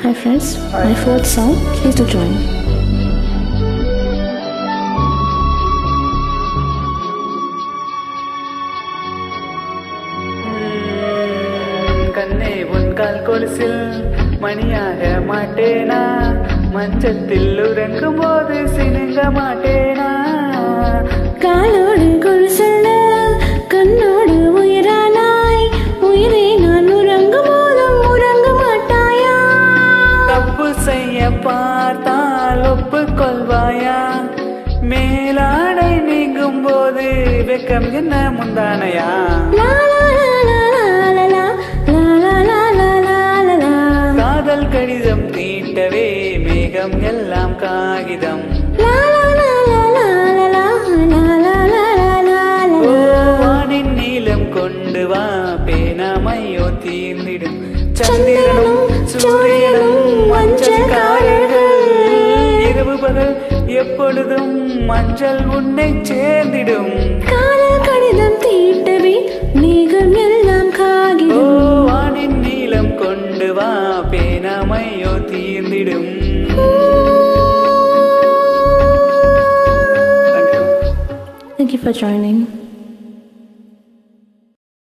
Hi friends, my fourth song, please do join. கண்ணே உன் கால் கொலுசில் மணியாக மாட்டேனா, மஞ்சத்தில் உறங்கும் போது சினுங்க மாட்டேனா. காலோடு கொலுசல்ல கண்ணோடு உயிரானாய், உயிரை நான் உறங்கும் போதும் உறங்க மாட்டாயா? தப்பு செய்ய பார்த்தால் ஒப்புக்கொள்வாயா? மேலாடை நீங்கும் போது வெக்கம் என்ன முந்தானையா? காதல் கடிதம் தீட்டவே மேகம் எல்லாம் காகிதம். வானின் நீளம் கொண்டு வா, பேனாமையோ தீர்ந்திடும். சந்திரனும் சூரியனும் மஞ்சள் காயர்கள், இரவு பகல் எப்பொழுதும் மஞ்சள் உன்னை சேர்ந்திடும். காதல் கடிதம் தீட்டவே மேகம் எல்லாம் காகிதம். வானின் நீளம் கொண்டு வா, பேனாமையோ தீர்ந்திடும். Thank you for joining.